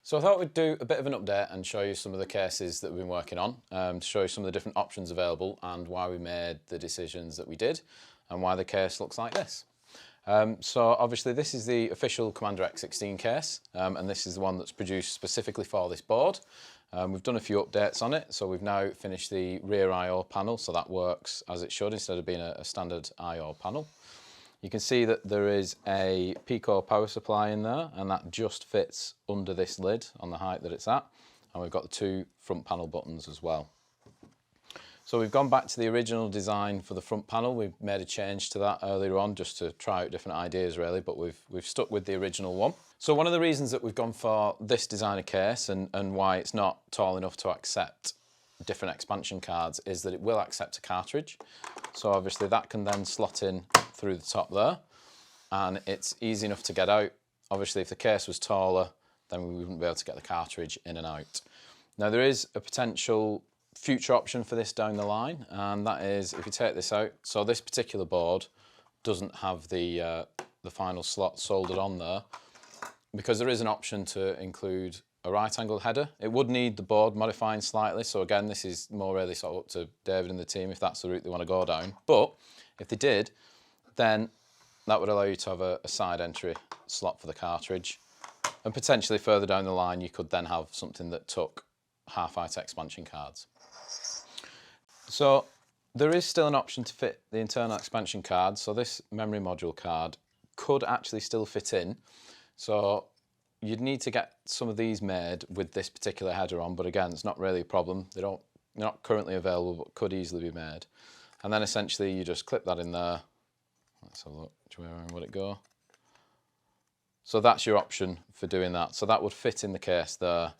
So I thought we'd do a bit of an update and show you some of the cases that we've been working on, to show you some of the different options available and why we made the decisions that we did and why the case looks like this. So obviously this is the official Commander X16 case, and this is the one that's produced specifically for this board. We've done a few updates on it, so we've now finished the rear I/O panel, so that works as it should instead of being a standard I/O panel. You can see that there is a Pico power supply in there, and that just fits under this lid on the height that it's at, and we've got the two front panel buttons as well. So we've gone back to the original design for the front panel. We've made a change to that earlier on just to try out different ideas really, but we've stuck with the original one. So one of the reasons that we've gone for this designer case and why it's not tall enough to accept different expansion cards is that it will accept a cartridge. So obviously that can then slot in through the top there, and it's easy enough to get out. Obviously if the case was taller, then we wouldn't be able to get the cartridge in and out. Now there is a potential future option for this down the line, and that is if you take this out. So this particular board doesn't have the final slot soldered on there, because there is an option to include a right angle header. It would need the board modifying slightly, so again this is more really sort of up to David and the team if that's the route they want to go down. But if they did, then that would allow you to have a side entry slot for the cartridge, and potentially further down the line you could then have something that took half-height expansion cards. So there is still an option to fit the internal expansion card, so this memory module card could actually still fit in. So you'd need to get some of these made with this particular header on, but again it's not really a problem. They're not currently available but could easily be made. And then essentially you just clip that in there. Let's have a look, which way around would it go? So that's your option for doing that. So that would fit in the case there.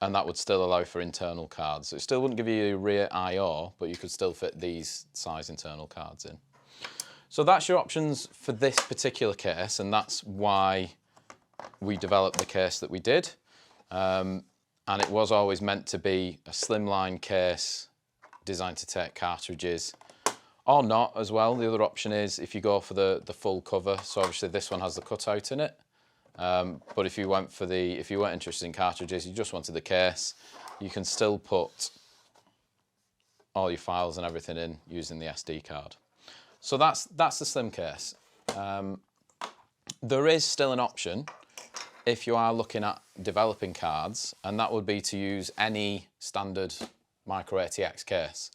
And that would still allow for internal cards. So it still wouldn't give you a rear I/O, but you could still fit these size internal cards in. So that's your options for this particular case, and that's why we developed the case that we did. And it was always meant to be a slimline case designed to take cartridges, or not as well. The other option is if you go for the full cover. So obviously this one has the cutout in it. But if you weren't interested in cartridges, you just wanted the case, you can still put all your files and everything in using the SD card. So that's the slim case. There is still an option if you are looking at developing cards, and that would be to use any standard Micro ATX case.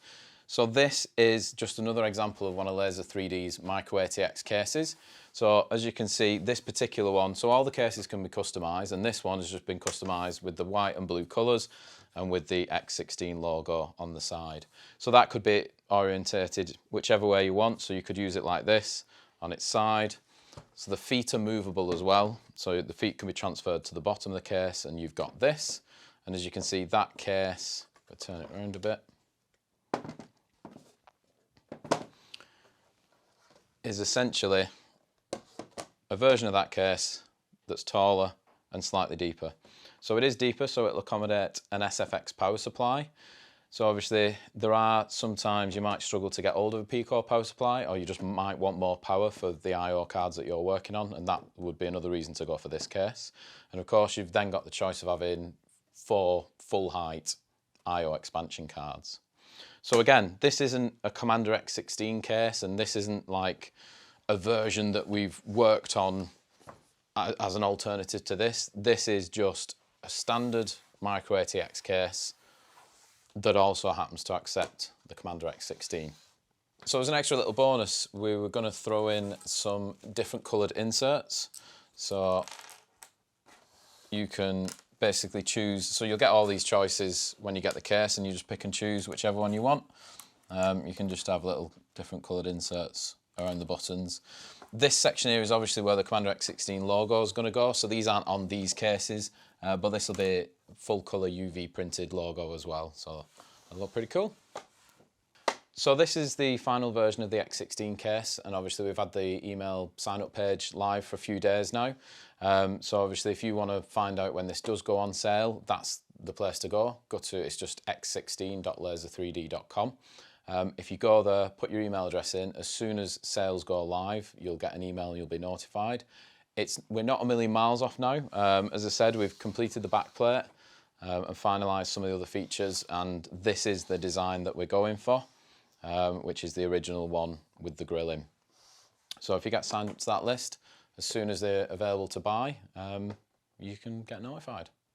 So this is just another example of one of Lazer3D's Micro ATX cases. So as you can see, this particular one, so all the cases can be customized, and this one has just been customized with the white and blue colors and with the X16 logo on the side. So that could be orientated whichever way you want. So you could use it like this on its side. So the feet are movable as well. So the feet can be transferred to the bottom of the case, and you've got this. And as you can see, that case, I'll turn it around a bit, is essentially a version of that case that's taller and slightly deeper. So it is deeper, so it'll accommodate an SFX power supply. So obviously there are sometimes you might struggle to get hold of a Pico power supply, or you just might want more power for the I/O cards that you're working on, and that would be another reason to go for this case. And of course you've then got the choice of having 4 full height I/O expansion cards. So again, this isn't a Commander X16 case, and this isn't like a version that we've worked on as an alternative to this. This is just a standard Micro ATX case that also happens to accept the Commander X16. So as an extra little bonus, we were going to throw in some different coloured inserts. So you can basically choose, so you'll get all these choices when you get the case, and you just pick and choose whichever one you want. You can just have little different coloured inserts around the buttons. This section here is obviously where the Commander X16 logo is going to go, so these aren't on these cases, but this will be full colour UV printed logo as well, so that'll look pretty cool. So this is the final version of the X16 case, and obviously we've had the email sign up page live for a few days now. So obviously if you want to find out when this does go on sale, that's the place to go. It's just x16.lazer3d.com. If you go there, put your email address in, as soon as sales go live, you'll get an email and you'll be notified. We're not a million miles off now. As I said, we've completed the backplate and finalised some of the other features, and this is the design that we're going for, which is the original one with the grill in. So if you get signed up to that list, as soon as they're available to buy, you can get notified.